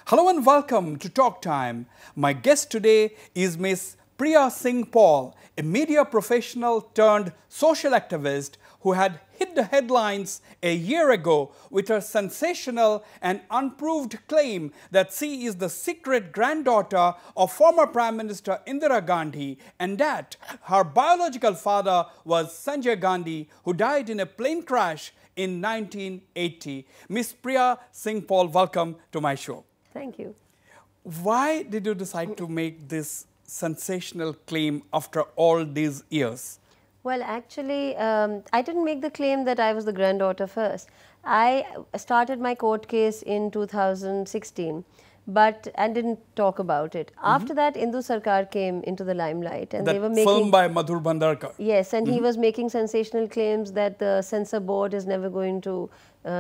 Hello and welcome to Talk Time. My guest today is Miss Priya Singh Paul, a media professional turned social activist who had hit the headlines a year ago with her sensational and unproved claim that she is the secret granddaughter of former Prime Minister Indira Gandhi and that her biological father was Sanjay Gandhi, who died in a plane crash in 1980. Miss Priya Singh Paul, welcome to my show. Thank you. Why did you decide to make this sensational claim after all these years? Well, actually, I didn't make the claim that I was the granddaughter first. I started my court case in 2016, and didn't talk about it. After that, Indu Sarkar came into the limelight, and they were making film by Madhur Bhandarkar. Yes, and he was making sensational claims that the censor board is never going to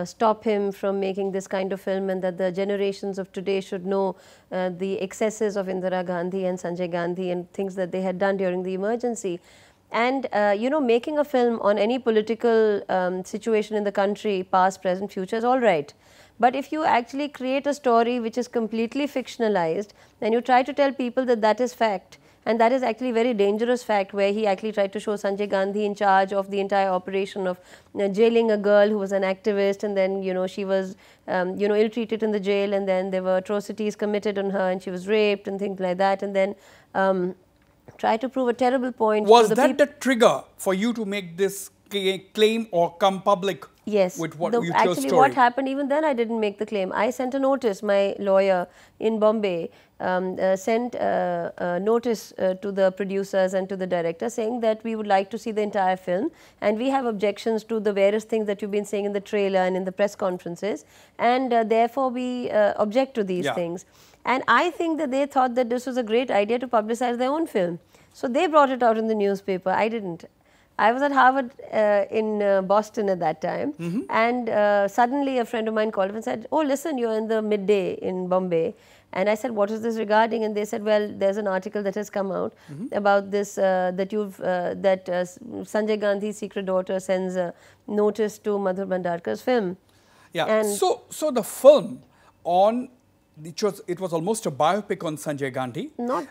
stop him from making this kind of film, and that the generations of today should know the excesses of Indira Gandhi and Sanjay Gandhi and things that they had done during the emergency. And you know, making a film on any political situation in the country, past, present, future, is all right. But if you actually create a story which is completely fictionalized, then you try to tell people that that is fact, and that is actually very dangerous fact, where he actually tried to show Sanjay Gandhi in charge of the entire operation of jailing a girl who was an activist, and then, you know, she was ill-treated in the jail, and then there were atrocities committed on her and she was raped and things like that, and then try to prove a terrible point. Was that the trigger for you to make this claim or come public? Yes. With what you chose actually story? What happened, even then I didn't make the claim. I sent a notice, my lawyer in Bombay sent a notice to the producers and to the director saying that we would like to see the entire film, and we have objections to the various things that you've been saying in the trailer and in the press conferences, and therefore we object to these things. And I think that they thought that this was a great idea to publicize their own film. So they brought it out in the newspaper. I didn't. I was at Harvard in Boston at that time, and suddenly a friend of mine called up and said, "Oh, listen, you're in the Midday in Bombay." And I said, "What is this regarding?" And they said, "Well, there's an article that has come out about this, that Sanjay Gandhi's secret daughter sends a notice to Madhur Bhandarkar's film." Yeah. And so the film on it was almost a biopic on Sanjay Gandhi. Not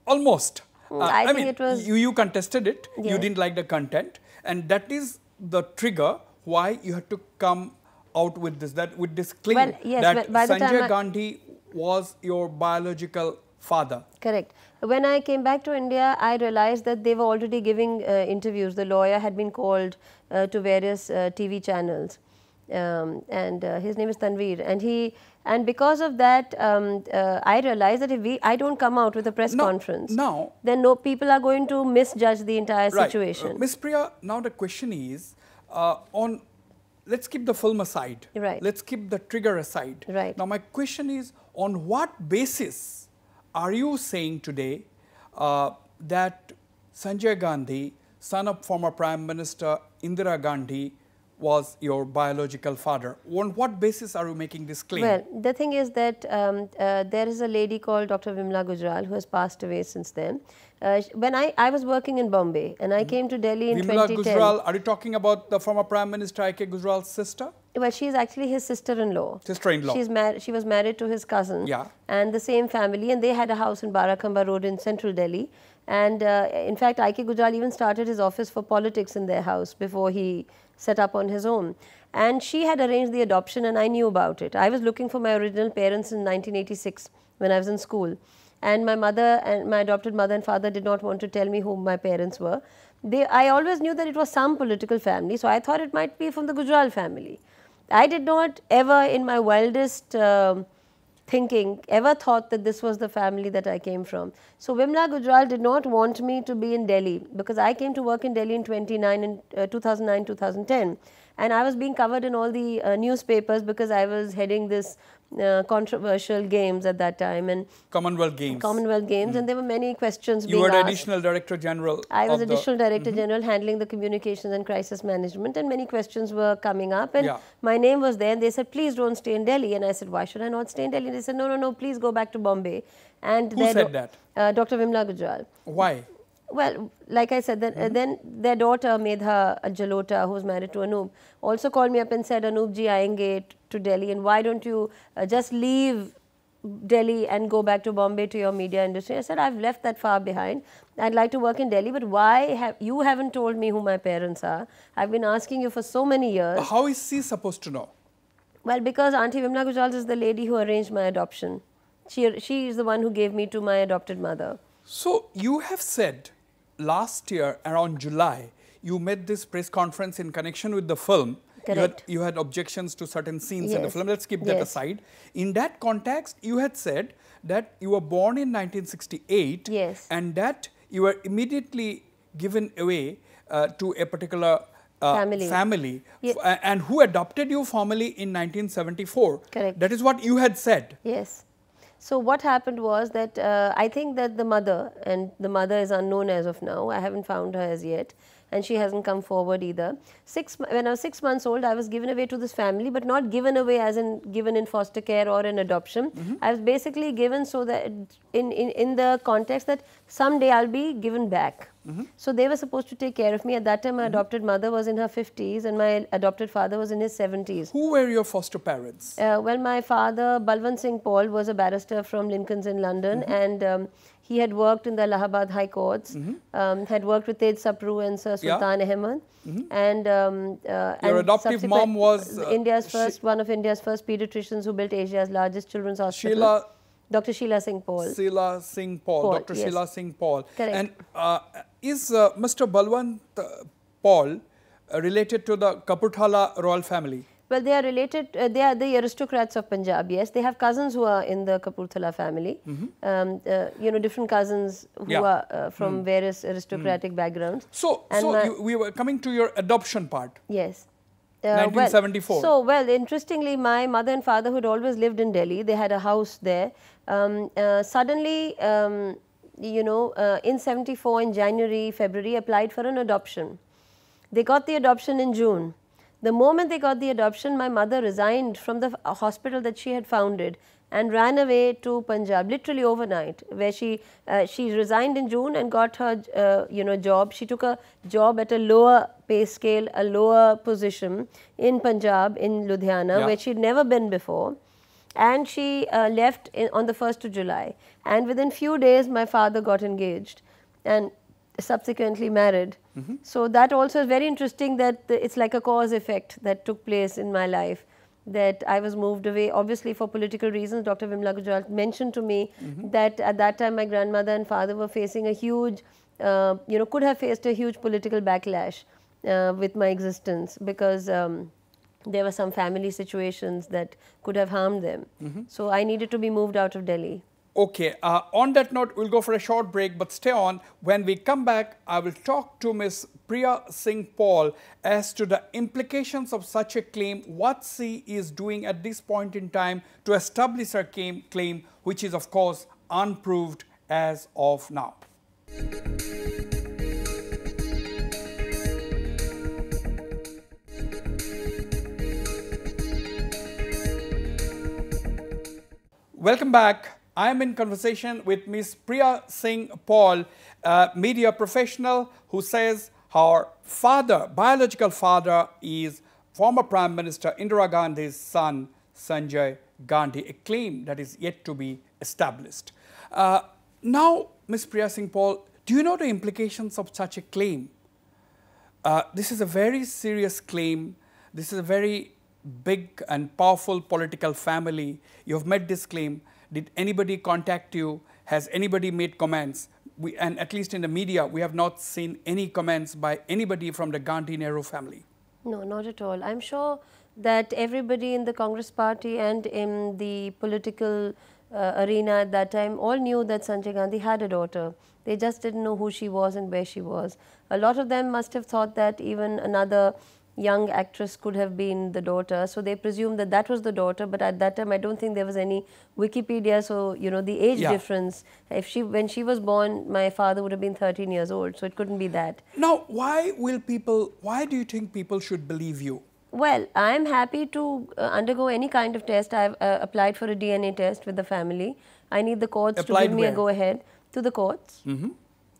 almost. I mean, it was. You contested it. Yes. You didn't like the content, and that is the trigger why you had to come out with this claim that Sanjay Gandhi was your biological father. Correct. When I came back to India, I realized that they were already giving interviews. The lawyer had been called to various TV channels, and his name is Tanveer, and because of that, I realized that if I don't come out with a press conference, then people are going to misjudge the entire situation. Ms. Priya, now the question is, let's keep the film aside. Right. Let's keep the trigger aside. Right. Now my question is, on what basis are you saying today that Sanjay Gandhi, son of former Prime Minister Indira Gandhi, was your biological father? On what basis are you making this claim? Well, the thing is that there is a lady called Dr. Vimla Gujral who has passed away since then. When I was working in Bombay and I came to Delhi in 2010. Vimla Gujral, are you talking about the former Prime Minister I.K. Gujral's sister? Well, she is actually his sister-in-law. Sister-in-law. She was married to his cousin. Yeah. And the same family, and they had a house in Barakhamba Road in central Delhi. And in fact, I.K. Gujral even started his office for politics in their house before he set up on his own. And she had arranged the adoption, and I knew about it. I was looking for my original parents in 1986 when I was in school. And my mother and my adopted mother and father did not want to tell me who my parents were. I always knew that it was some political family, so I thought it might be from the Gujral family. I did not ever in my wildest thinking ever thought that this was the family that I came from. So Vimla Gujral did not want me to be in Delhi, because I came to work in Delhi in 2009-2010, and I was being covered in all the newspapers because I was heading this controversial games at that time, and Commonwealth Games. And there were many questions being asked. You were asked. Additional Director General. I was Additional Director General handling the communications and crisis management, and many questions were coming up, and my name was there, and they said, "Please don't stay in Delhi." And I said, "Why should I not stay in Delhi?" And they said, "No, please go back to Bombay." And who said that? Dr. Vimla Gujral. Why? Well, like I said, then their daughter, Medha Jalota, who was married to Anoop, also called me up and said, "Anoop ji, aayenge to Delhi, and why don't you just leave Delhi and go back to Bombay to your media industry. I said, I've left that far behind. I'd like to work in Delhi, but why you haven't told me who my parents are? I've been asking you for so many years. How is she supposed to know? Well, because Auntie Vimla Gujral is the lady who arranged my adoption. She is the one who gave me to my adopted mother. So you have said last year around July, you made this press conference in connection with the film. Correct. You had objections to certain scenes Yes. in the film. Let's keep that aside. In that context, you had said that you were born in 1968 Yes. and that you were immediately given away to a particular family and who adopted you formally in 1974. Correct. That is what you had said. Yes. So what happened was that I think that the mother, and the mother is unknown as of now, I haven't found her as yet, and she hasn't come forward either. When I was 6 months old, I was given away to this family, but not given away as in given in foster care or in adoption. I was basically given so that in the context that someday I'll be given back. So they were supposed to take care of me. At that time, my adopted mother was in her 50s and my adopted father was in his 70s. Who were your foster parents? Well, my father, Balwant Singh Paul, was a barrister from Lincoln's Inn, London, and he had worked in the Allahabad High Courts, had worked with Tej Sapru and Sir Sultan Ahmed. And your adoptive mom was one of India's first pediatricians who built Asia's largest children's hospital. Dr. Sheila Singh Paul. Sheila Singh Paul. Dr. Yes. Sheila Singh Paul. Correct. And is Mr. Balwant Paul related to the Kapurthala royal family? Well, they are related, they are the aristocrats of Punjab, yes. They have cousins who are in the Kapurthala family, you know, different cousins who are from various aristocratic backgrounds. So, we were coming to your adoption part. Yes. 1974. Well, interestingly, my mother and father who had always lived in Delhi, they had a house there. Suddenly, you know, in 74, in January, February, applied for an adoption. They got the adoption in June. The moment they got the adoption, my mother resigned from the hospital that she had founded and ran away to Punjab, literally overnight, where she resigned in June and got her, you know, job. She took a job at a lower pay scale, a lower position in Punjab, in Ludhiana, where she'd never been before. And she left on the 1st of July. And within few days, my father got engaged and subsequently married. So that also is very interesting that it's like a cause effect that took place in my life, that I was moved away, obviously for political reasons. Dr. Vimla Gujral mentioned to me that at that time my grandmother and father were facing a huge, you know, could have faced a huge political backlash with my existence, because there were some family situations that could have harmed them. So I needed to be moved out of Delhi. Okay, on that note, we'll go for a short break, but stay on. When we come back, I will talk to Ms. Priya Singh Paul as to the implications of such a claim, what she is doing at this point in time to establish her claim, which is of course unproved as of now. Welcome back. I am in conversation with Ms. Priya Singh Paul, a media professional who says her father, biological father, is former Prime Minister Indira Gandhi's son, Sanjay Gandhi, a claim that is yet to be established. Now, Ms. Priya Singh Paul, do you know the implications of such a claim? This is a very serious claim. This is a very big and powerful political family. You have made this claim. Did anybody contact you? Has anybody made comments? And at least in the media, we have not seen any comments by anybody from the Gandhi-Nehru family. No, not at all. I'm sure that everybody in the Congress party and in the political arena at that time all knew that Sanjay Gandhi had a daughter. They just didn't know who she was and where she was. A lot of them must have thought that even another young actress could have been the daughter, so they presumed that that was the daughter, but at that time I don't think there was any Wikipedia, so you know the age difference, when she was born, my father would have been 13 years old, so it couldn't be that. Now, why do you think people should believe you? Well, I am happy to undergo any kind of test. I have applied for a DNA test with the family. I need the courts to give me a go-ahead. To the courts.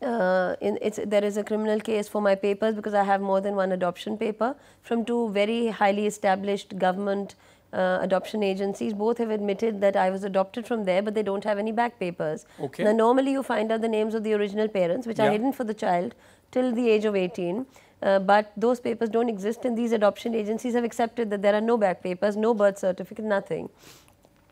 There is a criminal case for my papers because I have more than one adoption paper from two very highly established government adoption agencies. Both have admitted that I was adopted from there, but they don't have any back papers. Okay. Now, normally you find out the names of the original parents, which are hidden for the child till the age of 18. But those papers don't exist, and these adoption agencies have accepted that there are no back papers, no birth certificate, nothing.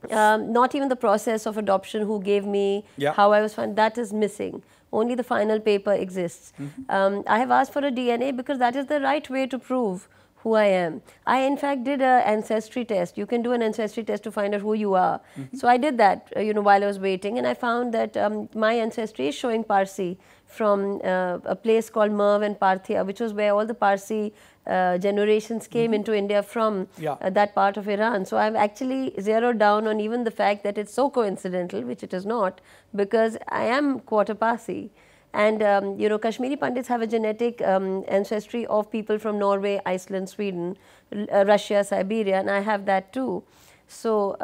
Not even the process of adoption, who gave me, how I was found, that is missing. Only the final paper exists. I have asked for a DNA because that is the right way to prove who I am. I in fact did an ancestry test. You can do an ancestry test to find out who you are. So I did that, while I was waiting, and I found that my ancestry is showing Parsi from a place called Merv and Parthia, which was where all the Parsi generations came into India from that part of Iran. So I've actually zeroed down on even the fact that it's so coincidental, which it is not, because I am quarter Parsi. And Kashmiri Pandits have a genetic ancestry of people from Norway, Iceland, Sweden, Russia, Siberia, and I have that too. So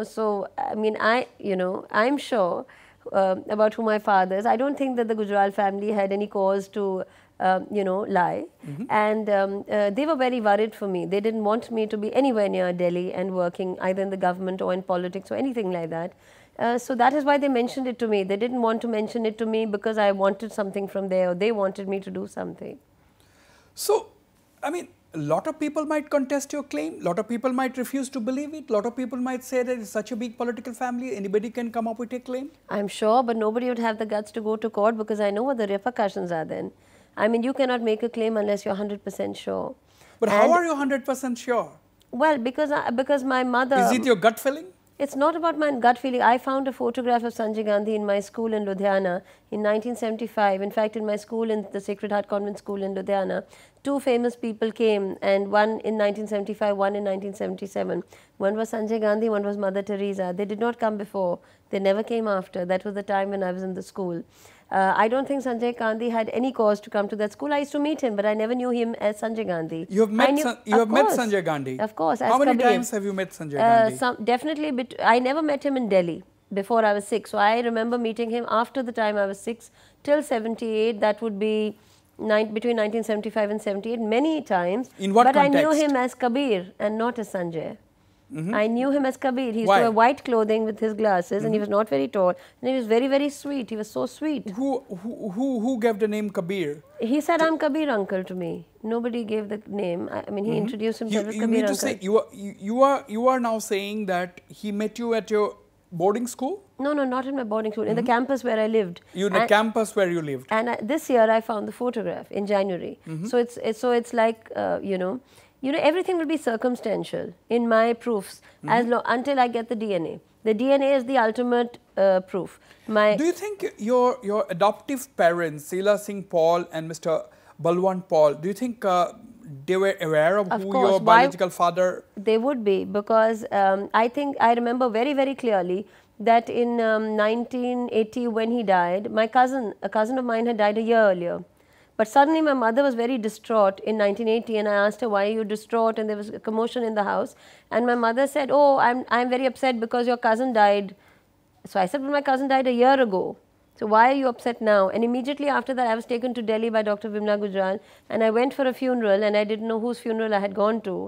so I mean, I'm sure about who my father is. I don't think that the Gujral family had any cause to lie, and they were very worried for me. They didn't want me to be anywhere near Delhi and working either in the government or in politics or anything like that. So that is why they mentioned it to me. They didn't want to mention it to me because I wanted something from there, or they wanted me to do something. So, I mean, a lot of people might contest your claim, a lot of people might refuse to believe it, a lot of people might say that it's such a big political family, anybody can come up with a claim. I'm sure, but nobody would have the guts to go to court because I know what the repercussions are then. I mean, you cannot make a claim unless you're 100% sure. But how are you 100% sure? Well, because my mother... Is it your gut feeling? It's not about my gut feeling. I found a photograph of Sanjay Gandhi in my school in Ludhiana in 1975. In fact, in my school, in the Sacred Heart Convent School in Ludhiana, two famous people came, and one in 1975, one in 1977. One was Sanjay Gandhi, one was Mother Teresa. They did not come before. They never came after. That was the time when I was in the school. I don't think Sanjay Gandhi had any cause to come to that school. I used to meet him, but I never knew him as Sanjay Gandhi. You have met, Sanjay Gandhi? Of course. How many times have you met Sanjay Gandhi? Definitely, I never met him in Delhi before I was 6. So I remember meeting him after the time I was 6 till 78. That would be between 1975 and 78, many times. In what context? But I knew him as Kabir and not as Sanjay. I knew him as Kabir. He used to wear white clothing with his glasses, and he was not very tall, and he was very, very sweet. He was so sweet. Who gave the name Kabir? He said, "I'm Kabir uncle" to me. Nobody gave the name. I mean, he introduced himself as Kabir uncle. You mean uncle. to say you are now saying that he met you at your boarding school? No, not in my boarding school. In the campus where I lived. In the campus where you lived. And this year I found the photograph in January. So it's like everything will be circumstantial in my proofs until I get the DNA. The DNA is the ultimate proof. Do you think your adoptive parents, Sheila Singh Paul and Mr. Balwant Paul, do you think they were aware of who your biological father? They would be, because I remember very, very clearly that in 1980 when he died, a cousin of mine had died a year earlier. But suddenly my mother was very distraught in 1980, and I asked her, "Why are you distraught?" And there was a commotion in the house, and my mother said, "Oh, I'm very upset because your cousin died." So I said, "But my cousin died a year ago. So why are you upset now?" And immediately after that, I was taken to Delhi by Dr. Vimla Gujral, and I went for a funeral, and I didn't know whose funeral I had gone to.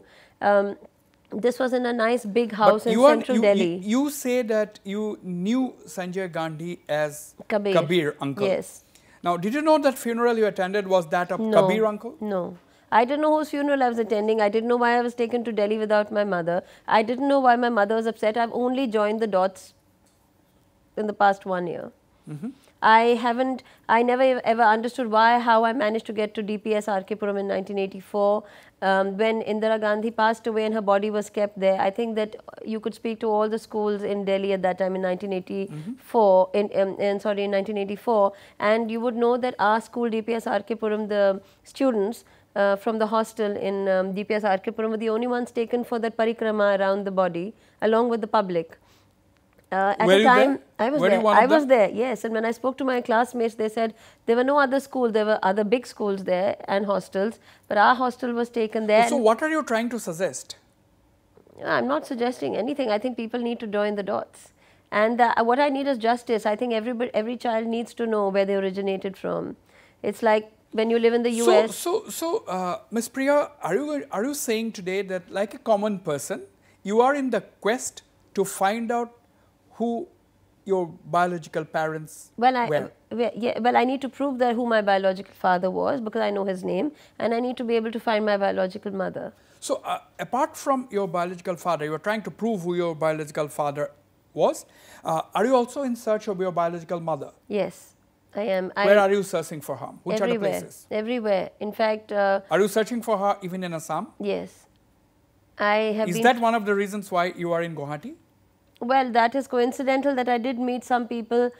This was in a nice big house in central Delhi. You say that you knew Sanjay Gandhi as Kabir uncle. Yes. Now, did you know that funeral you attended was that of Kabir uncle? No. I didn't know whose funeral I was attending. I didn't know why I was taken to Delhi without my mother. I didn't know why my mother was upset. I've only joined the dots in the past 1 year. I never ever understood how I managed to get to DPS RK Puram in 1984 when Indira Gandhi passed away and her body was kept there. I think that you could speak to all the schools in Delhi at that time in 1984, in 1984, and you would know that our school DPS RK Puram, the students from the hostel in DPS RK Puram were the only ones taken for that parikrama around the body along with the public. At the time, I was there. I was there, yes. And when I spoke to my classmates, they said there were no other schools. There were other big schools there and hostels, but our hostel was taken there. So what are you trying to suggest? I'm not suggesting anything. I think people need to join the dots. And what I need is justice. I think every child needs to know where they originated from. It's like when you live in the US. So Ms. Priya, are you saying today that like a common person, you are in the quest to find out who your biological parents were. Well, I need to prove that who my biological father was, because I know his name, and I need to be able to find my biological mother. So, apart from your biological father, you are trying to prove who your biological father was. Are you also in search of your biological mother? Yes, I am. Where are you searching for her? Which everywhere, are the places? Everywhere. In fact, are you searching for her even in Assam? Yes, I have. Is that one of the reasons why you are in Guwahati? Well, that is coincidental that I did meet some people.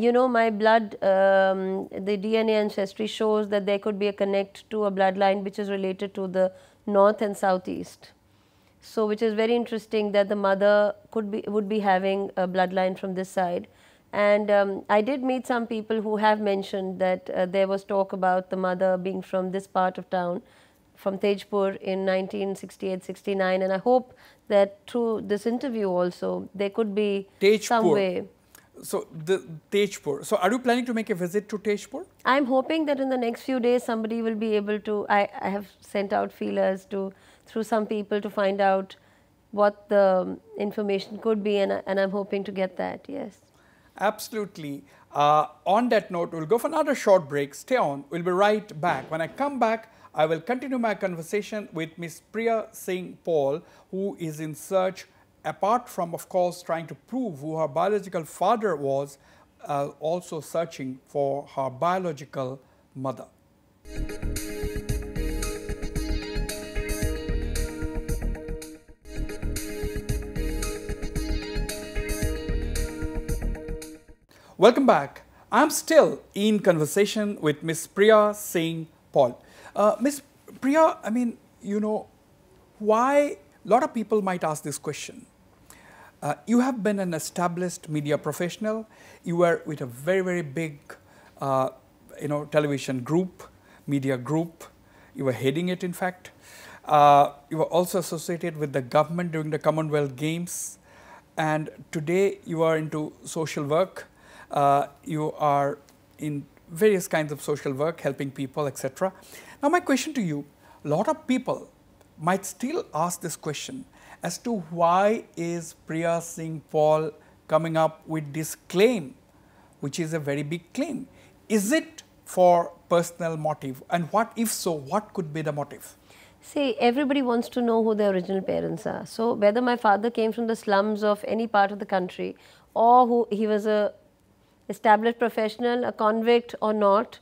You know, my blood, the DNA ancestry shows that there could be a connect to a bloodline which is related to the north and southeast. So, which is very interesting that the mother would be having a bloodline from this side. And I did meet some people who have mentioned that there was talk about the mother being from this part of town, from Tejpur in 1968-69, and I hope that through this interview also there could be some way. So, the Tejpur. So, are you planning to make a visit to Tejpur? I am hoping that in the next few days somebody will be able to, I have sent out feelers through some people to find out what the information could be, and I am hoping to get that, yes. Absolutely. On that note, we will go for another short break. Stay on. We will be right back. When I come back, I will continue my conversation with Miss Priya Singh Paul, who is in search, apart from, of course, trying to prove who her biological father was, also searching for her biological mother. Welcome back. I am still in conversation with Miss Priya Singh Paul. Miss Priya, I mean, you know, why, a lot of people might ask this question. You have been an established media professional. You were with a very, very big, you know, television group, media group. You were heading it, in fact. You were also associated with the government during the Commonwealth Games. And today you are into social work. You are in various kinds of social work, helping people, etc. Now, my question to you, a lot of people might still ask this question as to why is Priya Singh Paul coming up with this claim, which is a very big claim. Is it for personal motive? And what, if so, what could be the motive? See, everybody wants to know who their original parents are. So, whether my father came from the slums of any part of the country, or who he was a established professional, a convict or not,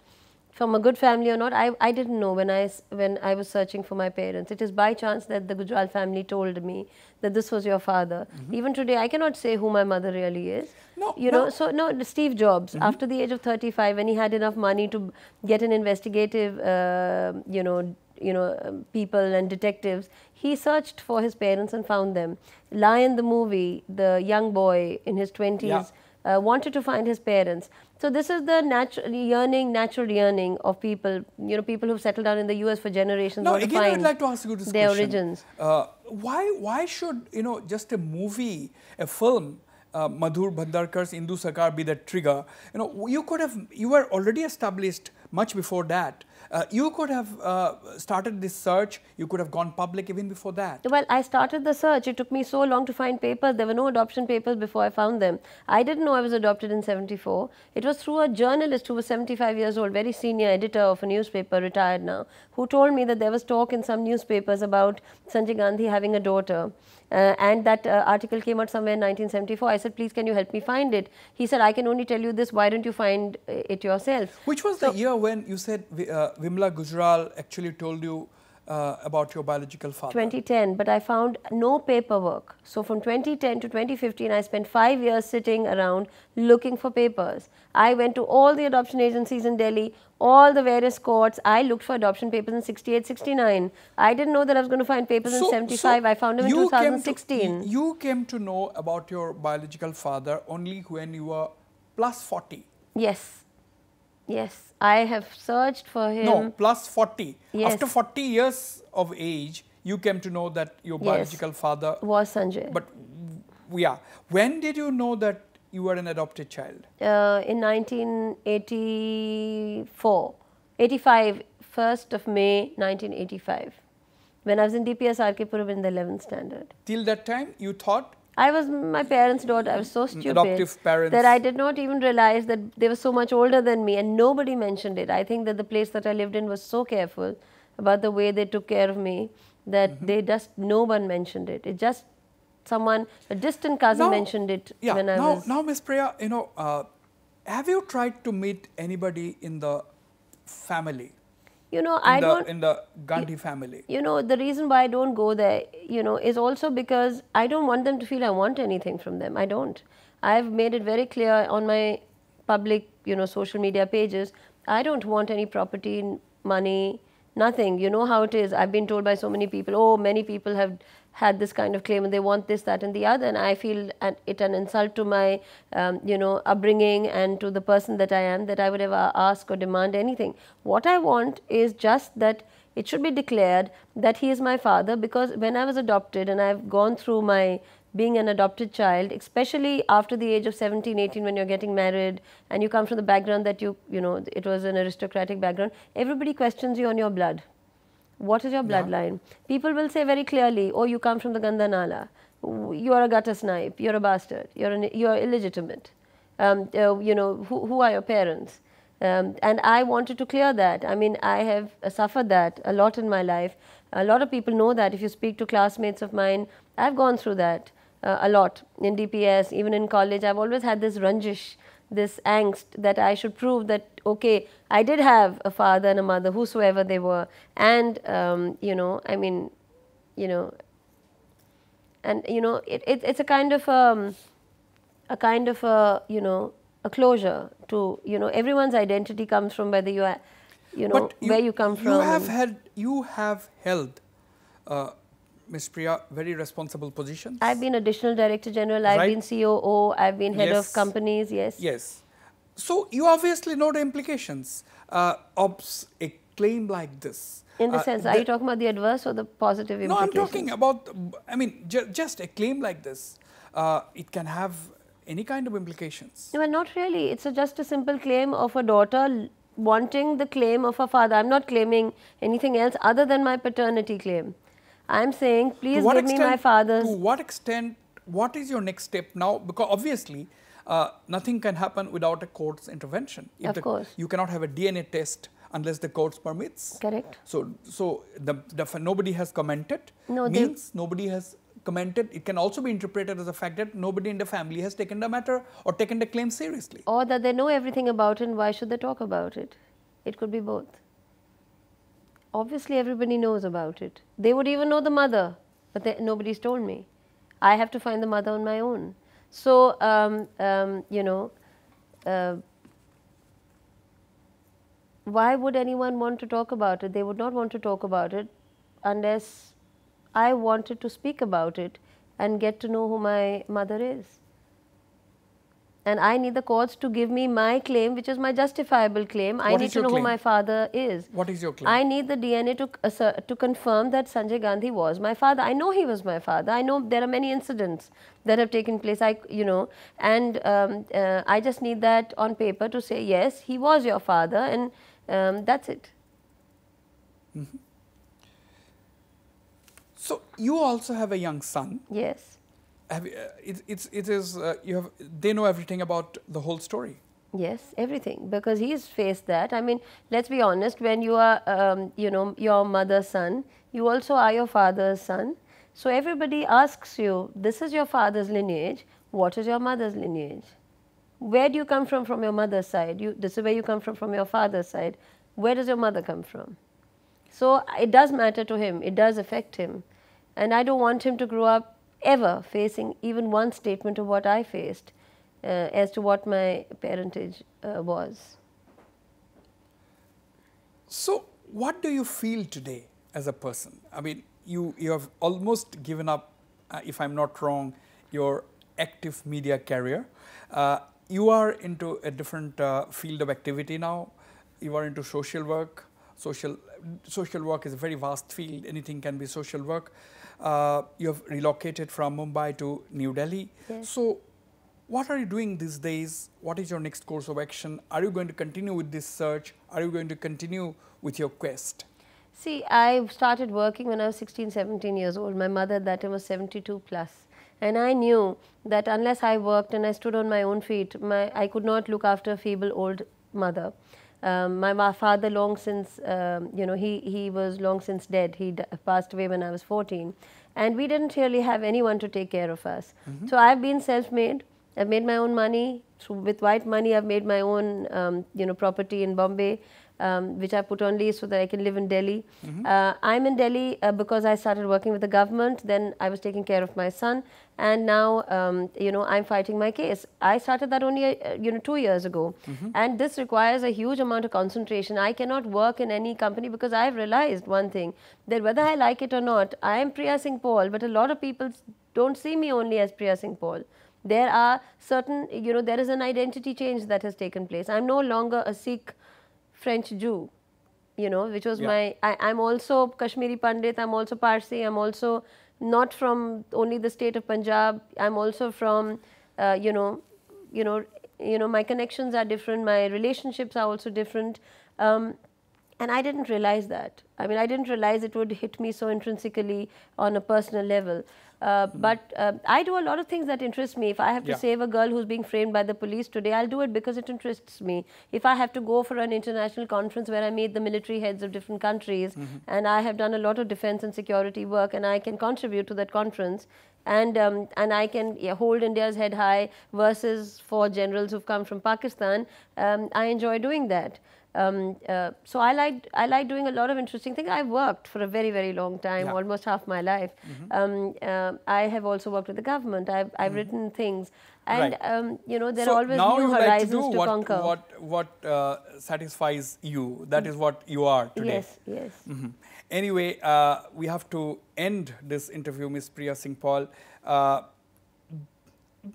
from a good family or not, I didn't know when I was searching for my parents. It is by chance that the Gujral family told me that this was your father. Even today, I cannot say who my mother really is. You know, so no, Steve Jobs, after the age of 35, when he had enough money to get an investigative, people and detectives, he searched for his parents and found them. Lion, the movie, the young boy in his 20s, wanted to find his parents. So this is the natural yearning of people, you know, people who've settled down in the US for generations. Now, again, I'd like to ask you this their question. Origins. Why should, you know, just a movie, a film, Madhur Bhandarkar's Indu Sarkar be the trigger? You know, you were already established much before that. You could have started this search, you could have gone public even before that. Well, I started the search. It took me so long to find papers. There were no adoption papers before I found them. I didn't know I was adopted in 74. It was through a journalist who was 75 years old, very senior editor of a newspaper, retired now, who told me that there was talk in some newspapers about Sanjay Gandhi having a daughter. And that article came out somewhere in 1974. I said, please, can you help me find it? He said, I can only tell you this, why don't you find it yourself? Which was the year when you said Vimla Gujral actually told you about your biological father? 2010, but I found no paperwork. So from 2010 to 2015, I spent 5 years sitting around looking for papers. I went to all the adoption agencies in Delhi, all the various courts. I looked for adoption papers in 68, 69. I didn't know that I was going to find papers in 75. I found them in 2016. You came to know about your biological father only when you were plus 40. Yes. Yes. I have searched for him. No, plus 40. Yes. After 40 years of age, you came to know that your biological father was Sanjay. But yeah, when did you know that you were an adopted child? In 1985, 1st of May 1985. when I was in DPS Arkepuram in the 11th standard. Till that time, you thought? I was my parents' daughter. I was so stupid Adoptive parents. that I did not even realize that they were so much older than me, and nobody mentioned it. I think that the place that I lived in was so careful about the way they took care of me that no one mentioned it. It just someone, a distant cousin, mentioned it when I was. Now, Miss Priya, you know, have you tried to meet anybody in the family? You know, in the Gandhi family. You know, the reason why I don't go there, you know, is also because I don't want them to feel I want anything from them. I don't. I've made it very clear on my public, you know, social media pages. I don't want any property, money, nothing. You know how it is. I've been told by so many people, oh, many people have had this kind of claim and they want this, that and the other, and I feel it an insult to my, you know, upbringing and to the person that I am, that I would ever ask or demand anything. What I want is just that it should be declared that he is my father, because when I was adopted and I've gone through my being an adopted child, especially after the age of 17, 18, when you're getting married and you come from the background that you know, it was an aristocratic background, everybody questions you on your blood. What is your bloodline? People will say very clearly, oh, you come from the Ganda Nala, you are a gutter snipe, you're a bastard, you're illegitimate, you know, who are your parents? And I wanted to clear that. I mean, I have suffered that a lot in my life. A lot of people know that. If you speak to classmates of mine, I've gone through that a lot in DPS, even in college. I've always had this ranjish, this angst that I should prove that, okay, I did have a father and a mother, whosoever they were, and you know, I mean, you know, and you know, it's a kind of you know, a closure to, you know, everyone's identity comes from whether you are, you know, where you come from. You have held, Ms. Priya, very responsible positions. I've been Additional Director General, I've been COO, I've been head of companies, yes. Yes. So, you obviously know the implications of a claim like this. In the sense, are you talking about the adverse or the positive implications? No, I'm talking about, I mean, just a claim like this, it can have any kind of implications. Well, not really. It's just a simple claim of a daughter wanting the claim of a father. I'm not claiming anything else other than my paternity claim. I'm saying, please give me my father's. To what extent, what is your next step now? Because obviously, nothing can happen without a court's intervention. Of course. You cannot have a DNA test unless the court permits. Correct. So nobody has commented. No, means nobody has commented. It can also be interpreted as the fact that nobody in the family has taken the matter or taken the claim seriously. Or that they know everything about it, and why should they talk about it? It could be both. Obviously, everybody knows about it. They would even know the mother, but nobody's told me. I have to find the mother on my own. So, you know, why would anyone want to talk about it? They would not want to talk about it unless I wanted to speak about it and get to know who my mother is. And I need the courts to give me my claim, which is my justifiable claim. I need to know who my father is. What is your claim? I need the DNA to confirm that Sanjay Gandhi was my father. I know he was my father. I know there are many incidents that have taken place, you know, and I just need that on paper to say, yes, he was your father, and that's it. Mm-hmm. So, you also have a young son. Yes. They know everything about the whole story. Yes, everything, because he's faced that. I mean, let's be honest, when you are, you know, your mother's son, you also are your father's son. So everybody asks you, this is your father's lineage, what is your mother's lineage? Where do you come from your mother's side? This is where you come from your father's side. Where does your mother come from? So it does matter to him, it does affect him. And I don't want him to grow up ever facing even one statement of what I faced as to what my parentage was. So, what do you feel today as a person? I mean, you have almost given up, if I'm not wrong, your active media career. You are into a different field of activity now. You are into social work. Social work is a very vast field. Anything can be social work. You have relocated from Mumbai to New Delhi. Yes. So, what are you doing these days? What is your next course of action? Are you going to continue with this search? Are you going to continue with your quest? See, I started working when I was 16, 17 years old. My mother at that time was 72 plus. And I knew that unless I worked and I stood on my own feet, I could not look after a feeble old mother. My father long since, he was long since dead. He passed away when I was 14. And we didn't really have anyone to take care of us. So I've been self-made. I've made my own money. With white money, I've made my own, property in Bombay, which I put on lease so that I can live in Delhi. I'm in Delhi because I started working with the government. Then I was taking care of my son, and now I'm fighting my case. I started that only 2 years ago, and this requires a huge amount of concentration. I cannot work in any company because I've realized one thing, that whether I like it or not, I am Priya Singh Paul, but a lot of people don't see me only as Priya Singh Paul. There are certain, there is an identity change that has taken place. I'm no longer a Sikh French Jew, which was I'm also Kashmiri Pandit, I'm also Parsi, I'm also not from only the state of Punjab, I'm also from, my connections are different, my relationships are also different. And I didn't realize that. I mean, I didn't realize it would hit me so intrinsically on a personal level. But I do a lot of things that interest me. If I have to save a girl who's being framed by the police today, I'll do it because it interests me. If I have to go for an international conference where I meet the military heads of different countries, and I have done a lot of defense and security work, and I can contribute to that conference, and I can hold India's head high versus 4 generals who've come from Pakistan, I enjoy doing that. So I like doing a lot of interesting things. I've worked for a very, very long time, almost half my life. I have also worked with the government. I've written things, and there are always new horizons to conquer. What satisfies you? That is what you are today. Yes, yes. Anyway, we have to end this interview, Ms. Priya Singh Paul.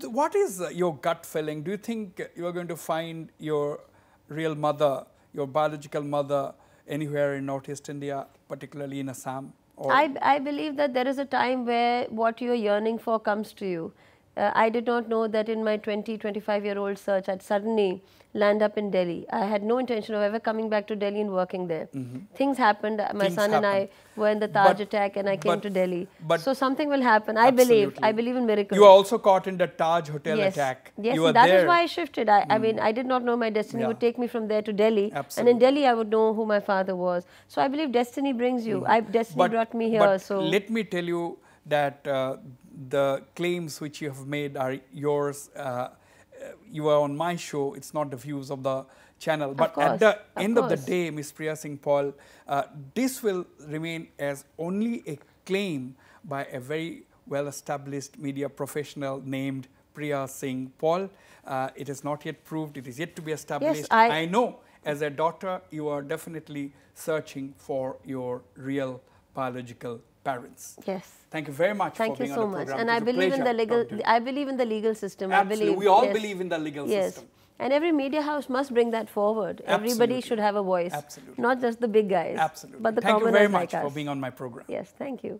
What is your gut feeling? Do you think you are going to find your real mother, your biological mother, anywhere in Northeast India, particularly in Assam? Or I believe that there is a time where what you're yearning for comes to you. I did not know that in my 25-year-old search, I'd suddenly land up in Delhi. I had no intention of ever coming back to Delhi and working there. Things happened. My son and I were in the Taj attack, and I came to Delhi. So something will happen. I believe in miracles. You were also caught in the Taj hotel attack. Yes, you were that there. Is why I shifted. I mean, I did not know my destiny would take me from there to Delhi. And in Delhi, I would know who my father was. So I believe destiny brings you. Destiny brought me here. But let me tell you that the claims which you have made are yours. You are on my show. It's not the views of the channel. But at the end of the day, Ms. Priya Singh Paul, this will remain as only a claim by a very well-established media professional named Priya Singh Paul. It is not yet proved. It is yet to be established. Yes, I know as a daughter, you are definitely searching for your real biological parents. Yes. Thank you very much for being on the program. Thank you so much. And I believe in the legal. I believe in the legal system. Absolutely. We all believe in the legal system. And every media house must bring that forward. Absolutely. Everybody should have a voice. Absolutely. Not just the big guys. Absolutely. But the Thank you commoners very much like us. for being on my program. Yes. Thank you.